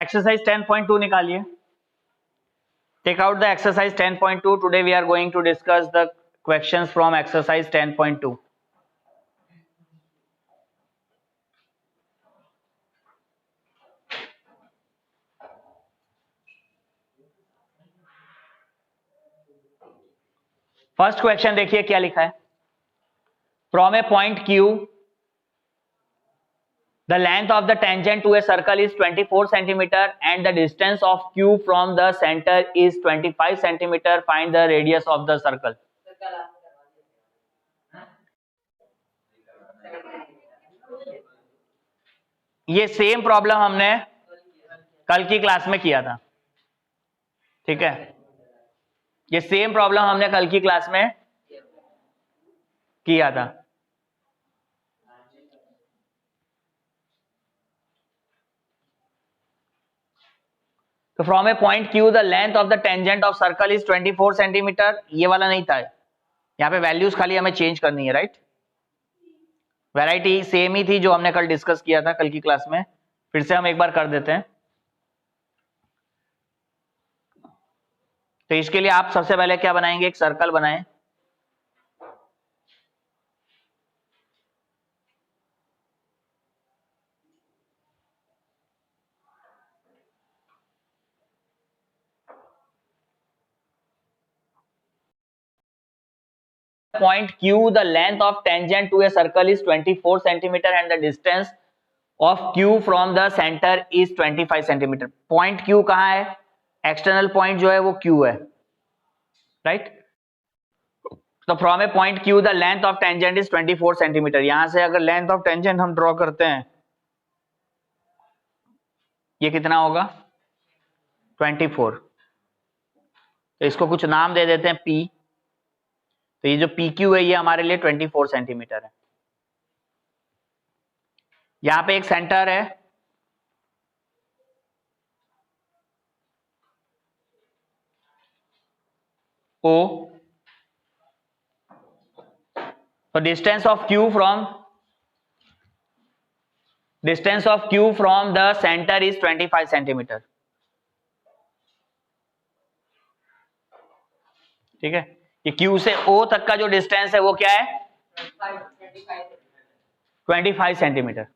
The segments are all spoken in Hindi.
एक्सरसाइज 10.2 निकालिए. Take out the exercise 10.2. Today we are going to discuss the questions from exercise 10.2. First question देखिए क्या लिखा है. From A point Q, the length of the tangent to a circle is 24 centimeter and the distance of Q from the center is 25 centimeter. Find the radius of the circle. ये सेम प्रॉब्लम हमने कल की क्लास में किया था. ठीक है, ये सेम प्रॉब्लम हमने कल की क्लास में किया था. तो from A point Q the length of the tangent of circle is 24 centimetre. ये वाला नहीं था, यहाँ पे वैल्यूज खाली हमें चेंज करनी है. राइट, वैरायटी सेम ही थी जो हमने कल डिस्कस किया था कल की क्लास में. फिर से हम एक बार कर देते हैं. तो इसके लिए आप सबसे पहले क्या बनाएंगे, एक सर्कल बनाएं. Point Q, the length of tangent to a circle is 24 centimeter and the distance of Q from the center is 25 centimeter. Point Q कहाँ है? एक्सटर्नल पॉइंट जो है वो Q है. राइट, तो from A point Q the length of tangent is 24 centimetre. यहां से अगर लेंथ ऑफ टेंजेंट हम ड्रॉ करते हैं, ये कितना होगा? 24. तो इसको कुछ नाम दे देते हैं P. तो ये जो PQ है ये हमारे लिए 24 सेंटीमीटर है. यहां पे एक सेंटर है O. तो distance of Q from the centre is 25 centimetre. ठीक है, ये Q से O तक का जो डिस्टेंस है वो क्या है? 25 सेंटीमीटर.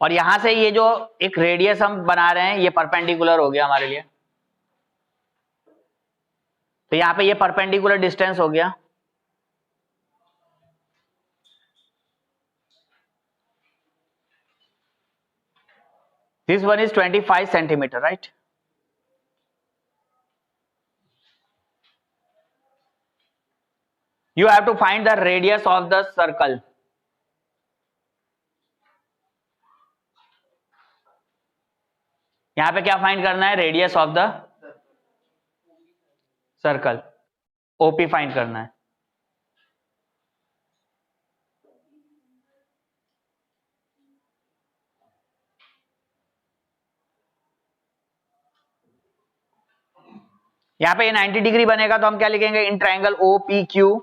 और यहां से ये जो एक रेडियस हम बना रहे हैं ये परपेंडिकुलर हो गया हमारे लिए. तो यहां पे ये परपेंडिकुलर डिस्टेंस हो गया. This one is 25 centimetre. Right, you have to find the radius of the circle. यहां पे क्या फाइंड करना है? Radius of the circle, OP find करना है. यहां पे ये 90 डिग्री बनेगा तो हम क्या लिखेंगे? In triangle OPQ.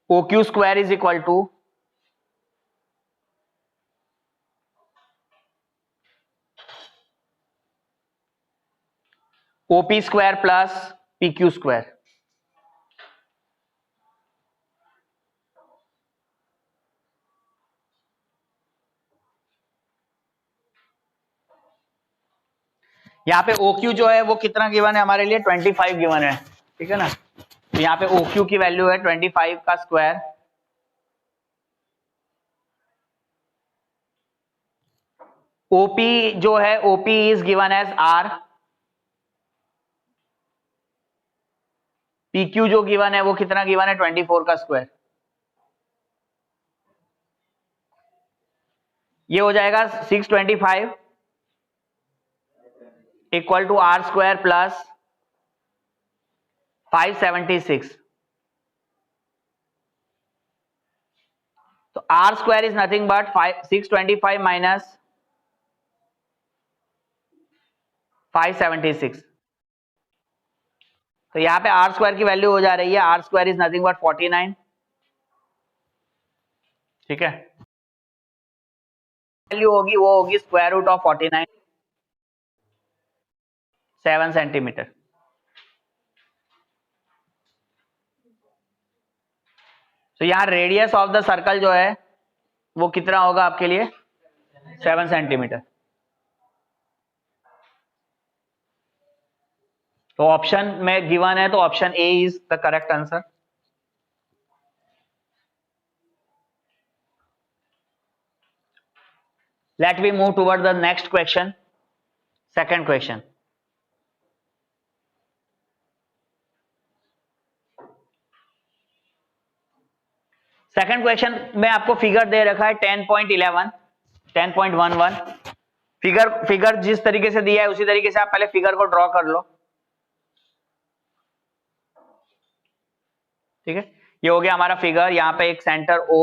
OQ square is equal to OP square plus PQ square. यहाँ पे OQ जो है वो कितना गिवन है हमारे लिए? 25 गिवन है. ठीक है ना, तो यहाँ पे OQ की वैल्यू है 25 का स्क्वायर. OP जो है OP is given as R. PQ जो गिवन है वो कितना गिवन है? 24 का स्क्वायर. ये हो जाएगा 625 equal to R square plus 576. तो R square is nothing but 625 minus 576। तो यहाँ पे आर स्क्वायर की वैल्यू हो जा रही है, R square is nothing but 49। ठीक है, वैल्यू होगी वो होगी स्क्वायर रूट ऑफ 49, 7 सेंटीमीटर। तो यहाँ रेडियस ऑफ द सर्कल जो है वो कितना होगा आपके लिए, 7 सेंटीमीटर। तो ऑप्शन में गिवन है, तो option A is the correct answer. Let we move toward the next question, second question. Second question में आपको फिगर दे रखा है 10.11, 10.11। फिगर जिस तरीके से दिया है उसी तरीके से आप पहले फिगर को ड्रॉ कर लो। ठीक है, ये हो गया हमारा फिगर। यहां पे एक centre O,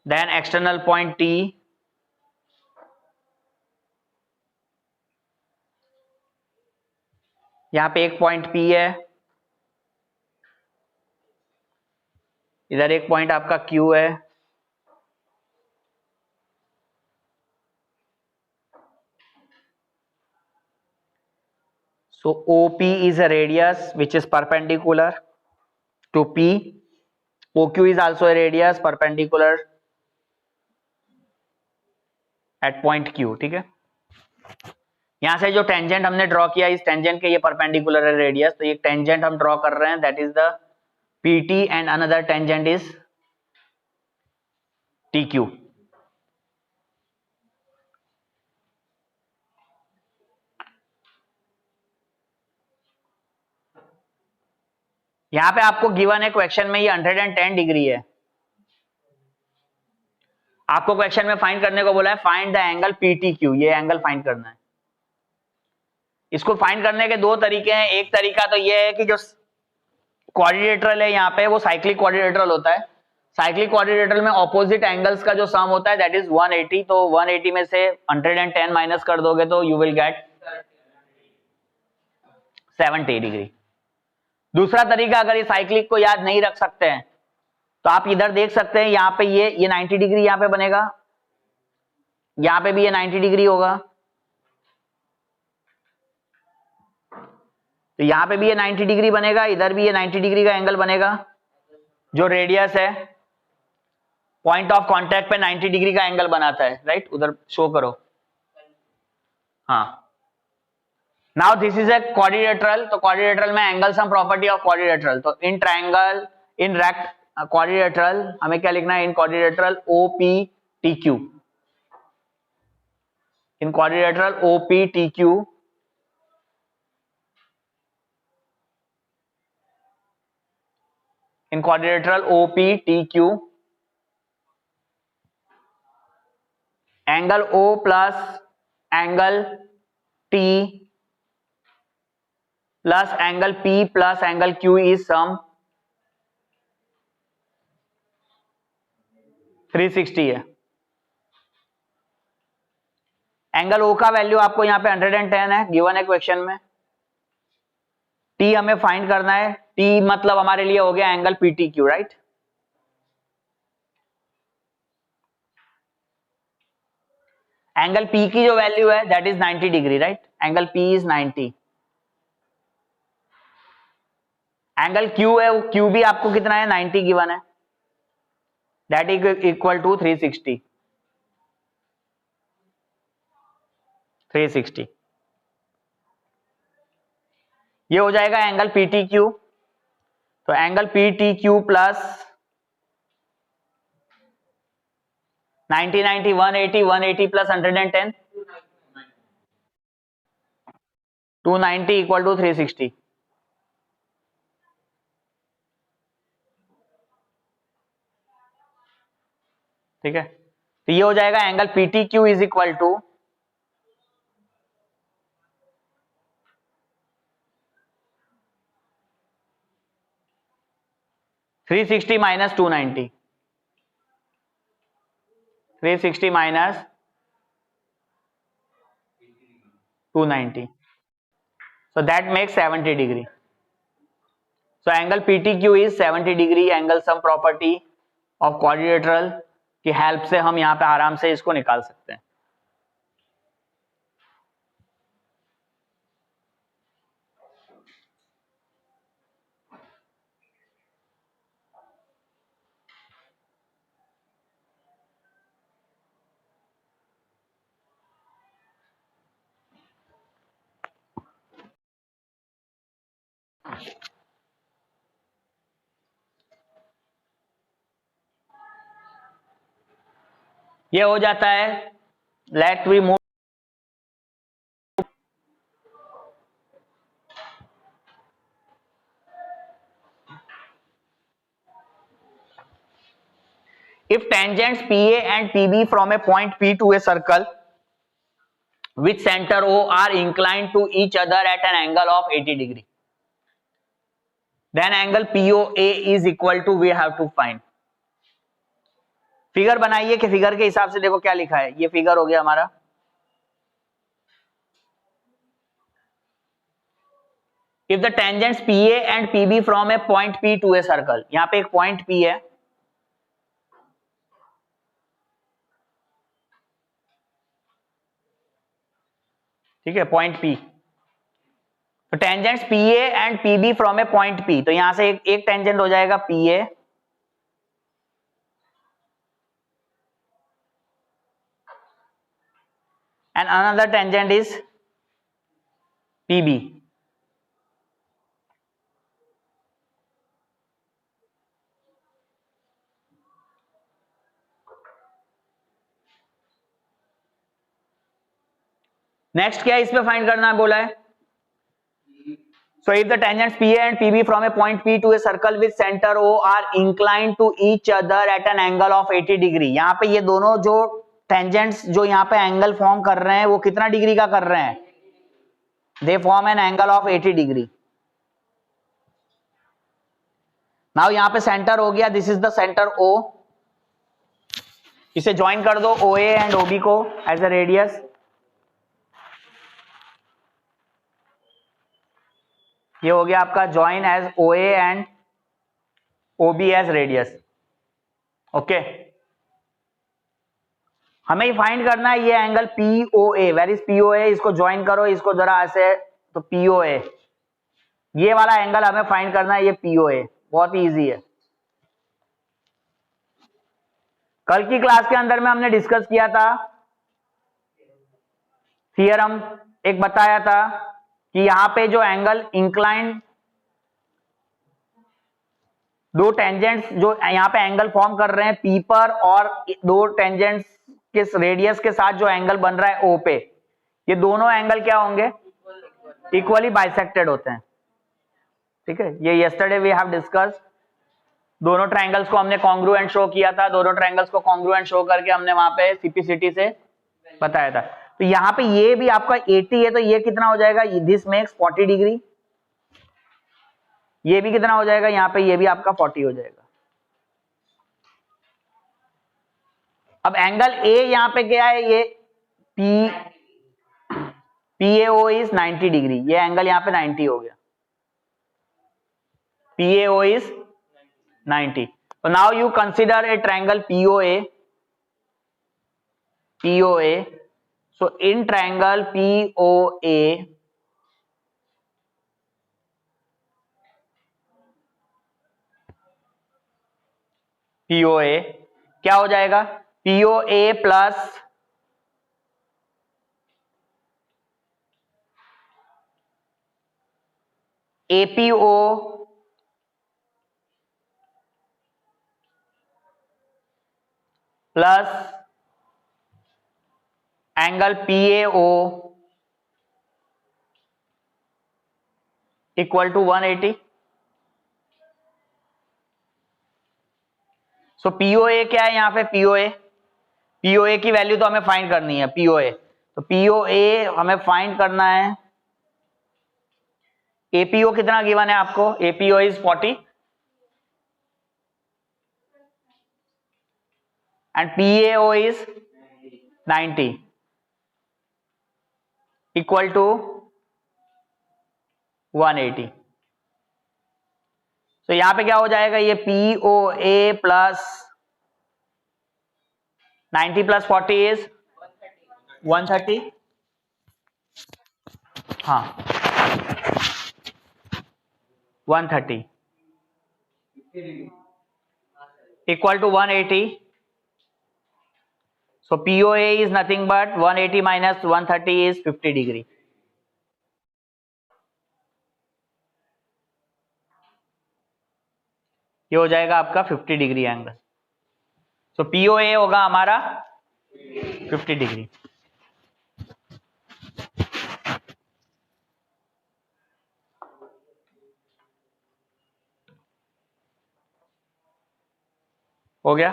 then external point T, यहां पे एक पॉइंट P है, इधर एक पॉइंट आपका Q है, so OP is a radius which is perpendicular to P. OQ is also a radius perpendicular at point Q। ठीक है, यहां से जो टेंजेंट हमने ड्रॉ किया, इस टेंजेंट के ये परपेंडिकुलर है रेडियस, तो ये टेंजेंट हम ड्रॉ कर रहे हैं, that is the PT and another tangent is TQ। यहां पे आपको गिवन है क्वेश्चन में ये 110 डिग्री है। आपको क्वेश्चन में फाइंड करने को बोला है, फाइंड द एंगल PTQ, ये एंगल फाइंड करना है। इसको फाइंड करने के दो तरीके हैं। एक तरीका तो ये है कि जो क्वाड्रिलेटरल है यहाँ पे वो साइक्लिक क्वाड्रिलेटरल होता है। साइक्लिक क्वाड्रिलेटरल में ऑपोजिट एंगल्स का जो सम होता है दैट इज 180। तो 180 में से 110 माइनस कर दोगे तो यू विल गेट 70 डिग्री। दूसरा तरीका, अगर ये साइक्लिक को याद नहीं रख सकते हैं तो आप इधर देख सकते हैं, यहाँ पे ये 90 डिग्री यहाँ पे बनेगा, यहाँ पे भी ये 90 डिग्री होगा, तो यहाँ पे भी ये 90 डिग्री बनेगा, इधर भी ये 90 डिग्री का एंगल बनेगा। जो रेडियस है पॉइंट ऑफ कांटेक्ट पे 90 डिग्री का एंगल बनाता है, राइट? उधर शो करो। हाँ, now this is a quadrilateral. तो क्वाड्रिलेटरल में angle sum property of quadrilateral. तो in triangle, in rect quadrilateral हमें क्या लिखना है? In quadrilateral OPTQ, in quadrilateral OPTQ in quadrilateral OPTQ, angle O plus angle T plus angle P plus angle Q is sum 360 है। एंगल O का वैल्यू आपको यहाँ पे 110 है, गिवन है क्वेश्चन में। T हमें फाइंड करना है, T मतलब हमारे लिए हो गया angle PTQ, right? Angle P की जो वैल्यू है that is 90 degree, right? Angle P is 90। Angle Q है, वो Q भी आपको कितना है? 90 गिवन है, दैट इज इक्वल टू 360। ये हो जाएगा एंगल PTQ। तो angle PTQ plus 90 90 180 180 plus 110 290 equal to 360। ठीक है, तो ये हो जाएगा angle PTQ is equal to 360 minus 290। 360 minus 290. So that makes 70 degree. So angle PTQ is 70 degree. Angle sum property of quadrilateral की हेल्प से हम यहाँ पे आराम से इसको निकाल सकते हैं. ये हो जाता है. Let we move. If tangents PA and PB from a point P to a circle with center O are inclined to each other at an angle of 80 degree, then angle POA is equal to, we have to find. Figure बनाइए कि फिगर के हिसाब से देखो क्या लिखा है. ये फिगर हो गया हमारा. If the tangents PA and PB from a point P to a circle, यहां पे एक पॉइंट P है, ठीक है, पॉइंट P. तो tangents PA and PB from A point P, तो यहां से एक टेंजेंट हो जाएगा PA and another tangent is PB. Next क्या इसमें फाइंड करना है बोला है. So if the tangents PA and PB from a point P to a circle with center O are inclined to each other at an angle of 80 degree, यहां पे ये दोनों जो टेंजेंट्स जो यहां पे एंगल फॉर्म कर रहे हैं वो कितना डिग्री का कर रहे हैं? They form an angle of 80 degree. Now यहां पे सेंटर हो गया, this is the centre O. इसे ज्वाइन कर दो OA एंड OB को एज अ रेडियस. ये हो गया आपका join as OA and OB as radius. Okay, हमें ये फाइंड करना है ये angle POA. Where is POA? इसको ज्वाइन करो, इसको जरा ऐसे, तो POA, ये वाला एंगल हमें फाइंड करना है, ये POA. बहुत ही इजी है. कल की क्लास के अंदर में हमने डिस्कस किया था, थियरम एक बताया था कि यहां पे जो एंगल इंक्लाइन, दो टेंजेंट्स जो यहां पे एंगल फॉर्म कर रहे हैं P पर, और दो टेंजेंट्स के रेडियस के साथ जो एंगल बन रहा है O पे, ये दोनों एंगल क्या होंगे? इक्वली बाइसेक्टेड होते हैं. ठीक है, ये यस्टरडे वी हैव डिस्कस. दोनों ट्रायंगल्स को हमने कॉन्ग्रुएंट शो किया था. दोनों ट्रायंगल्स को कॉन्ग्रुएंट शो करके हमने वहां पे सीपीसीटी से बताया था. तो यहाँ पे ये भी आपका 80 है, तो ये कितना हो जाएगा? This makes 40 degree. ये भी कितना हो जाएगा यहाँ पे? ये भी आपका 40 हो जाएगा. अब एंगल ए यहाँ पे क्या है? ये PAO इज 90 डिग्री. ये एंगल यहाँ पे 90 हो गया. PAO is 90. So now you consider a triangle POA. So in triangle POA, क्या हो जाएगा? POA plus APO plus angle PAO equal to 180. So POA क्या है यहाँ पे? POA की वैल्यू तो हमें फाइंड करनी है. POA, तो POA हमें फाइंड करना है. APO कितना गिवन है आपको? APO is 40 and PAO is 90 equal to 180. तो यहां पे क्या हो जाएगा, ये POA प्लस 90 प्लस 40 इज 130. हाँ 130 equal to 180. So POA is nothing but 180 minus 130 is 50 degree. ये हो जाएगा आपका 50 डिग्री एंगल. सो POA होगा हमारा 50 डिग्री. हो गया.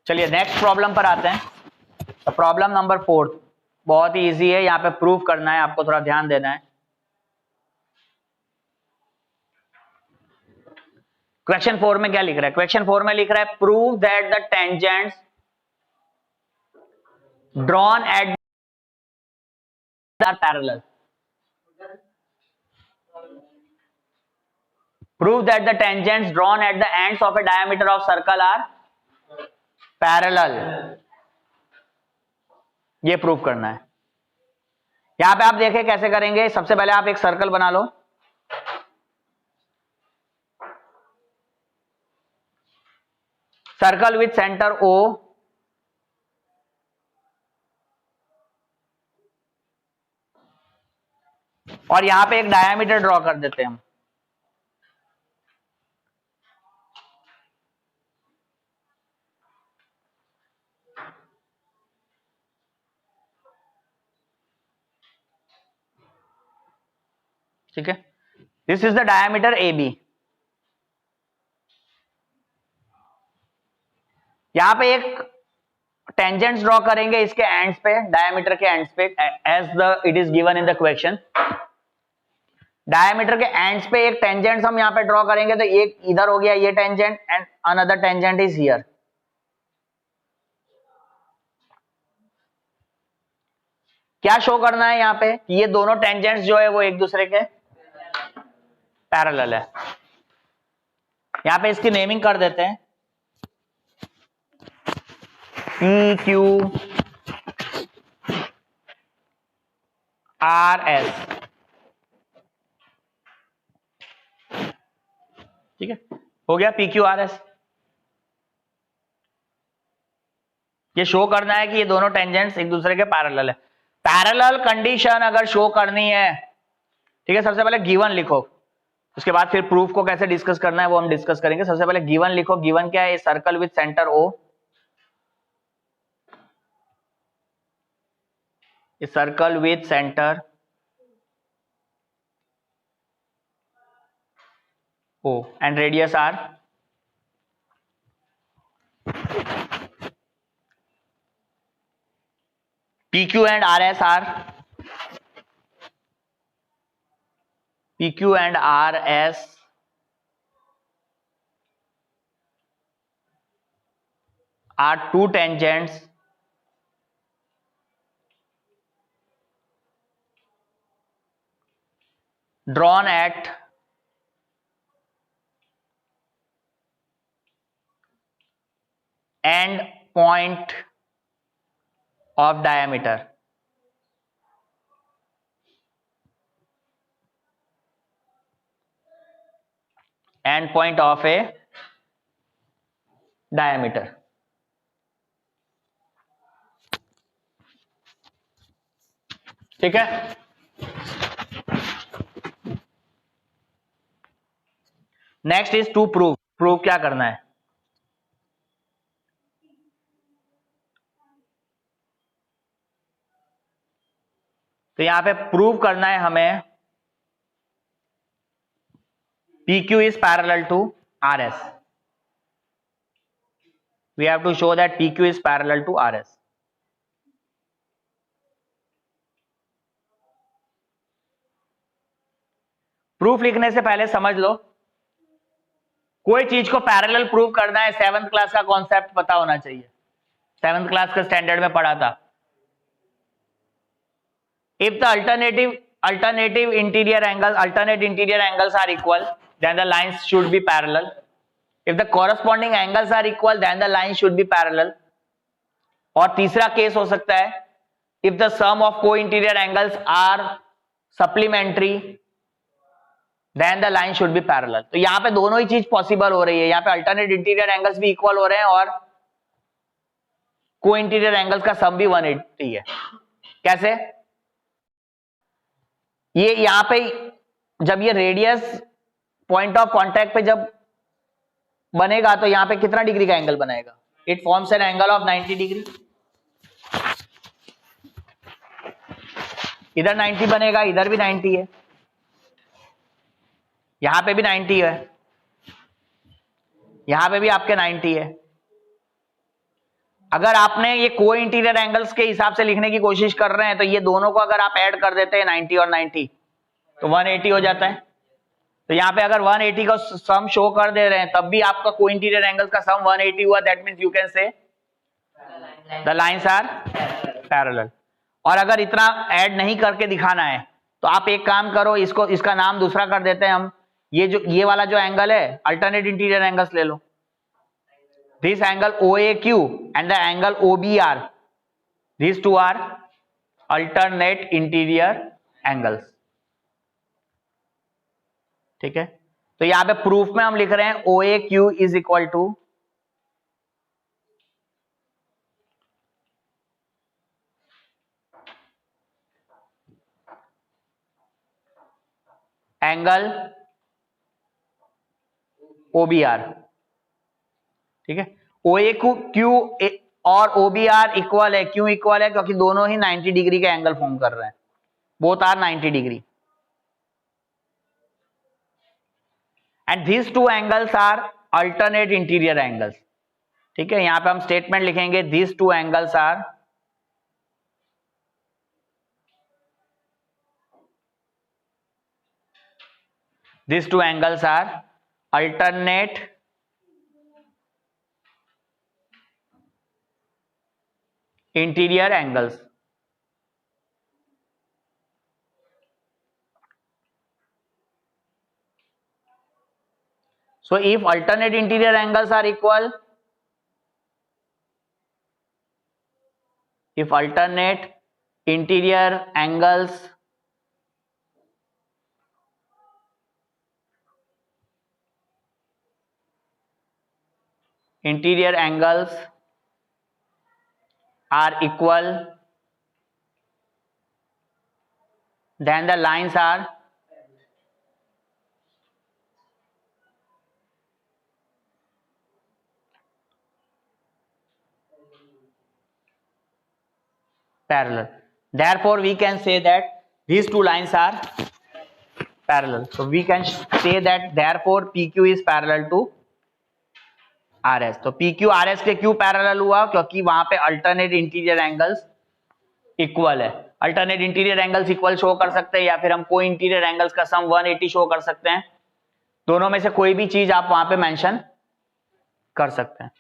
चलिए नेक्स्ट प्रॉब्लम पर आते हैं. तो प्रॉब्लम नंबर 4 बहुत ही इजी है. यहां पे प्रूव करना है आपको, थोड़ा ध्यान देना है. क्वेश्चन 4 में क्या लिख रहा है? क्वेश्चन 4 में लिख रहा है prove that the tangents drawn at are parallel. Prove that the tangents drawn at the ends of a diameter of circle are parallel. ये प्रूव करना है. यहां पे आप देखें कैसे करेंगे. सबसे पहले आप एक सर्कल बना लो. सर्कल विथ सेंटर O और यहां पे एक डायमीटर ड्रॉ कर देते हैं हम. ठीक है. This is the diameter AB. यहां पे एक टेंजेंट्स ड्रॉ करेंगे इसके एंड्स पे, डायमीटर के एंड्स पे, as the it is given in the question. Diameter के एंड्स पे एक टेंजेंट हम यहां पे ड्रॉ करेंगे. तो एक इधर हो गया ये tangent and another tangent is here. क्या शो करना है यहां पे कि ये दोनों टेंजेंट्स जो है वो एक दूसरे के पैरेलल है. यहां पे इसकी नेमिंग कर देते हैं PQRS. ठीक है, हो गया PQRS. ये शो करना है कि ये दोनों टेंजेंट्स एक दूसरे के पैरेलल है. पैरेलल कंडीशन अगर शो करनी है, ठीक है, सबसे पहले गिवन लिखो. उसके बाद फिर प्रूफ को कैसे डिस्कस करना है वो हम डिस्कस करेंगे. सबसे पहले गिवन लिखो. गिवन क्या है? Circle with centre O. Circle with centre O and radius R. PQ and RS are PQ and RS are two tangents drawn at end point of diameter. End point of a diameter. ठीक है. Next is to prove. Prove क्या करना है? तो यहां पे प्रूव करना है हमें PQ is parallel to RS. We have to show that PQ is parallel to RS. Proof लिखने से पहले समझ लो, कोई चीज को पैरेलल प्रूव करना है, 7th क्लास का कॉन्सेप्ट पता होना चाहिए, 7th क्लास का स्टैंडर्ड में पढ़ा था. If the alternate interior angles are equal, then the lines should be parallel. If the corresponding angles are equal, then the lines should be parallel. और तीसरा केस हो सकता है, if the sum of co-interior angles are supplementary, then the line should be parallel. तो यहां पे दोनों ही चीज पॉसिबल हो रही है, यहां पे अल्टरनेट इंटीरियर एंगल्स भी इक्वल हो रहे हैं और को इंटीरियर एंगल्स का सम भी 180 है. कैसे? ये यहां पे जब ये रेडियस पॉइंट ऑफ कांटेक्ट पे जब बनेगा तो यहां पे कितना डिग्री का एंगल बनाएगा? It forms an angle of 90 degree. इधर 90 बनेगा, इधर भी 90 है, यहां पे भी 90 है, यहां पे भी आपके 90 है. अगर आपने ये को इंटीरियर एंगल्स के हिसाब से लिखने की कोशिश कर रहे हैं तो ये दोनों को अगर आप ऐड कर देते हैं 90 और 90 तो 180 हो जाता है. तो यहां पे अगर 180 का सम शो कर दे रहे हैं तब भी आपका को इंटीरियर एंगल्स का सम 180 हुआ. That means you can say the lines are parallel. और अगर इतना ऐड नहीं करके दिखाना है तो आप एक काम करो, इसका नाम दूसरा कर देते हैं हम. ये वाला जो एंगल है अल्टरनेट इंटीरियर एंगल्स ले लो. This angle OAQ and the angle OBR, these two are alternate interior angles. ठीक है, तो यहां पे प्रूफ में हम लिख रहे हैं OAQ is equal to angle OBR. ठीक है, OAQ और OBR इक्वल है. क्यों इक्वल है? क्योंकि दोनों ही 90 डिग्री का एंगल फॉर्म कर रहे हैं. Both are 90 degree. And these two angles are alternate interior angles. ठीक है, यहां पे हम स्टेटमेंट लिखेंगे these two angles are alternate interior angles. So if alternate interior angles are equal, if alternate interior angles are equal, then the lines are parallel. Therefore we can say that these two lines are parallel. So we can say that therefore PQ is parallel to RS. तो PQ RS के क्यों पैरेलल हुआ? क्योंकि वहां पे अल्टरनेट इंटीरियर एंगल्स इक्वल है. Alternate interior angles equal show कर सकते हैं या फिर हम को इंटीरियर एंगल्स का सम 180 शो कर सकते हैं. दोनों में से कोई भी चीज आप वहां पे मेंशन कर सकते हैं.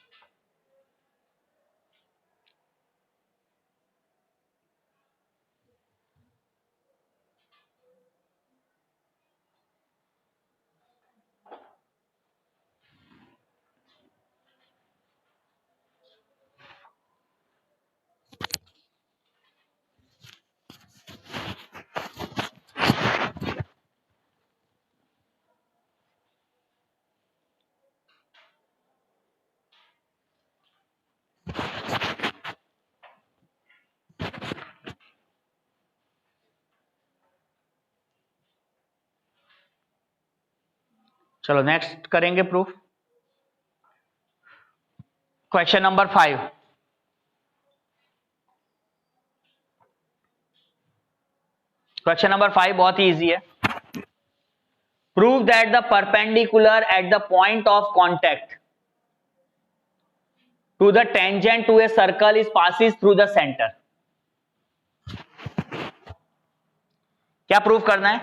चलो नेक्स्ट करेंगे proof. Question number 5. Question number 5 बहुत ही इजी है। Prove that the perpendicular at the point of contact to the tangent to a circle is passes through the centre. क्या प्रूव करना है?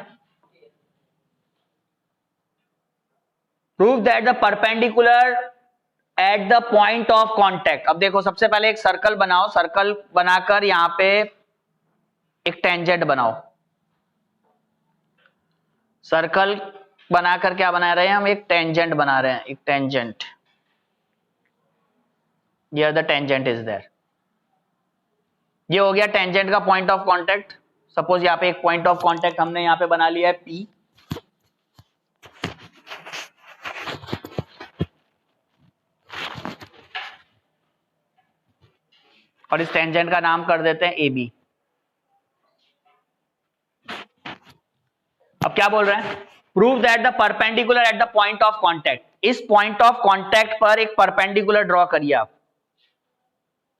Prove that the perpendicular at the point of contact. अब देखो, सबसे पहले एक सर्कल बनाओ, सर्कल बनाकर यहां पे एक टेंजेंट बनाओ। सर्कल बनाकर क्या बना रहे हैं हम? एक टेंजेंट बना रहे हैं, एक tangent. Here the tangent is there. ये हो गया टेंजेंट का पॉइंट ऑफ कांटेक्ट। सपोज यहां पे एक पॉइंट ऑफ कांटेक्ट हमने यहां पे बना लिया है P, और इस टेंजेंट का नाम कर देते हैं AB। अब क्या बोल रहे हैं? Prove that the perpendicular at the point of contact. इस पॉइंट ऑफ कांटेक्ट पर एक परपेंडिकुलर ड्रॉ करिए आप।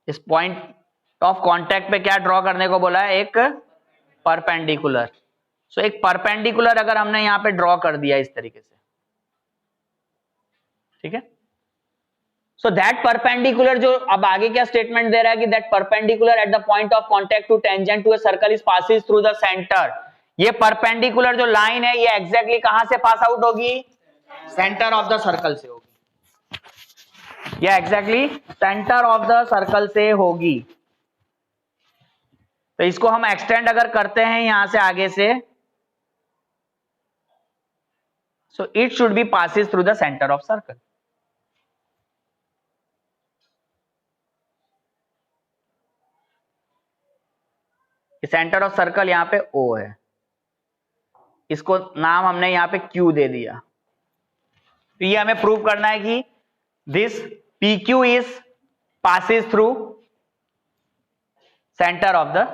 इस पॉइंट ऑफ कांटेक्ट पे क्या ड्रॉ करने को बोला है? एक परपेंडिकुलर। सो एक परपेंडिकुलर अगर हमने यहां पे ड्रॉ कर दिया इस तरीके से, ठीक है। सो दैट परपेंडिकुलर, जो अब आगे क्या स्टेटमेंट दे रहा है कि that perpendicular at the point of contact to tangent to a circle is passes through the centre. ये परपेंडिकुलर जो लाइन है ये एग्जैक्टली कहां से पास आउट होगी? सेंटर ऑफ द सर्कल से होगी। ये exactly centre of the circle से होगी। तो इसको हम एक्सटेंड अगर करते हैं यहां से आगे से, so it should be passes through the centre of circle. Centre of circle यहां पे O है, इसको नाम हमने यहां पे Q दे दिया। तो ये हमें प्रूव करना है कि this PQ is passes through centre of the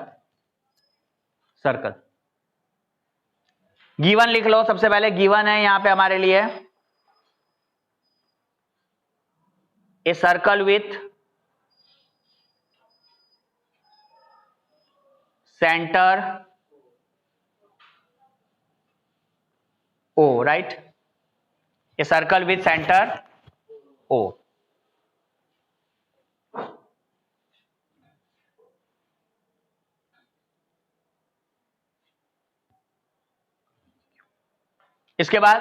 circle. Given लिख लो। सबसे पहले गिवन है यहां पे हमारे लिए a circle with centre O, right. A circle with centre O। इसके बाद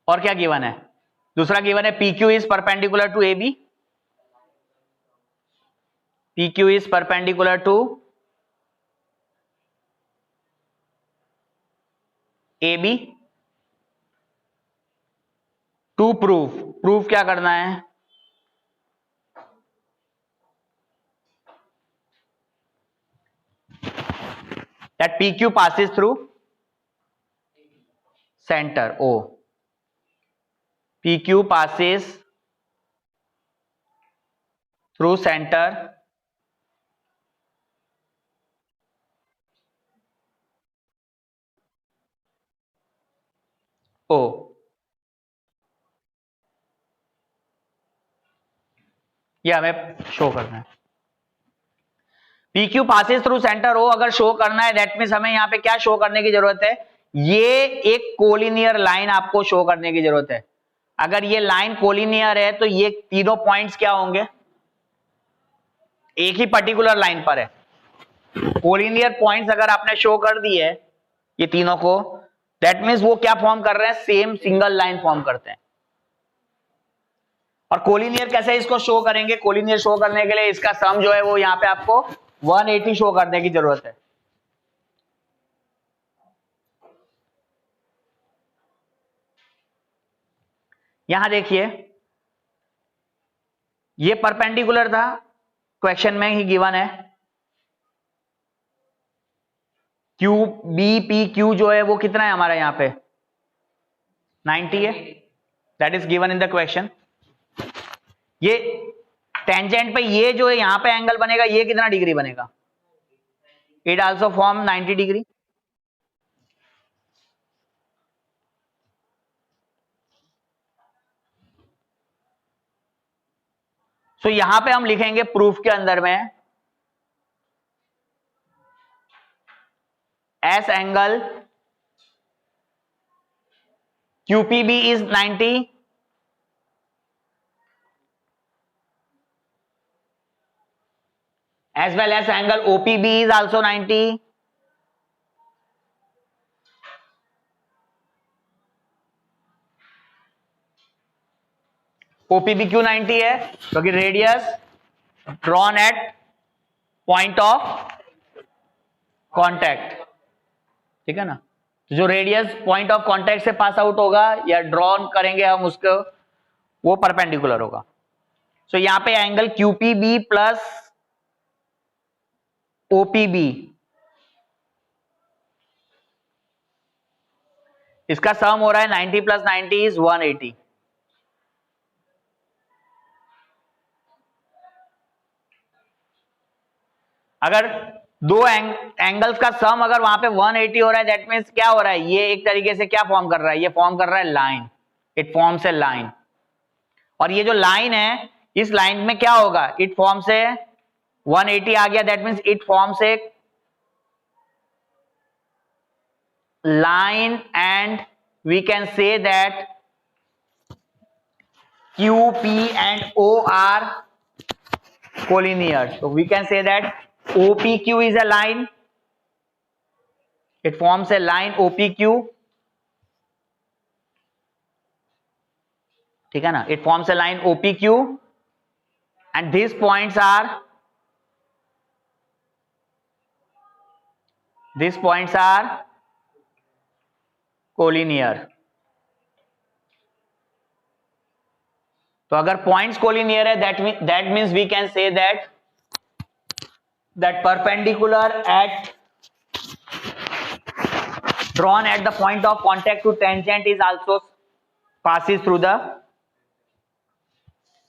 और क्या गिवन है? दूसरा गिवन है PQ is perpendicular to AB। PQ is perpendicular to AB। To proof क्या करना है? That PQ passes through center O। PQ passes through center O। ये हमें शो करना है। PQ passes through center O अगर शो करना है, दैट मीन्स हमें यहां पे क्या शो करने की जरूरत है? ये एक कोलिनियर लाइन आपको शो करने की जरूरत है। अगर ये लाइन कोलिनियर है तो ये तीनों पॉइंट्स क्या होंगे? एक ही पर्टिकुलर लाइन पर है। कोलिनियर पॉइंट्स अगर आपने शो कर दिए ये तीनों को, दैट मीन्स वो क्या फॉर्म कर रहे हैं? सेम सिंगल लाइन फॉर्म करते हैं। और कोलिनियर कैसे इसको शो करेंगे? कोलिनियर शो करने के लिए इसका सम जो है वो यहां पे आपको 180 शो करने की जरूरत है। यहां देखिए, ये परपेंडिकुलर था, क्वेश्चन में ही गिवन है। क्यू बी पी क्यू जो है वो कितना है हमारा यहां पे? 90 है। That is given in the question. ये टेंजेंट पे ये जो है यहां पे एंगल बनेगा, ये कितना डिग्री बनेगा? It also form 90 degree. So यहां पे हम लिखेंगे प्रूफ के अंदर में as angle QPB is 90, as well as angle OPB is also 90. OPB क्यों 90 है? क्योंकि radius drawn at point of contact, ठीक है ना। तो जो रेडियस पॉइंट ऑफ कांटेक्ट से पास आउट होगा या ड्रॉन करेंगे हम उसको, वो परपेंडिकुलर होगा। सो यहां पे एंगल QPB प्लस OPB, इसका सम हो रहा है 90 प्लस 90 इज 180। अगर दो एंगल्स का सम अगर वहां पे 180 हो रहा है, दैट मीन्स क्या हो रहा है, ये एक तरीके से क्या फॉर्म कर रहा है, ये फॉर्म कर रहा है line, it forms a line. और ये जो लाइन है, इस लाइन में क्या होगा, इट फॉर्म्स ए 180 आ गया, that means it forms a line and we can say that QP and O are collinear. So we can say that OPQ is a line, it forms a line OPQ, ठीक है ना, it forms a line OPQ and these points are collinear. तो अगर पॉइंट्स कोलिनियर है, that means we can say that perpendicular at drawn at the point of contact to tangent is also passes through the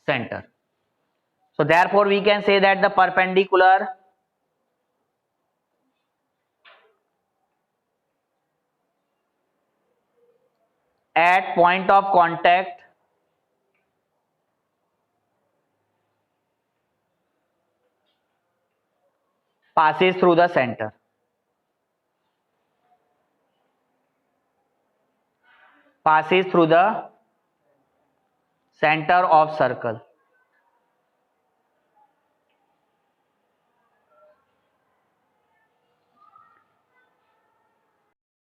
center. So therefore we can say that the perpendicular at point of contact passes through the center. Passes through the center of circle.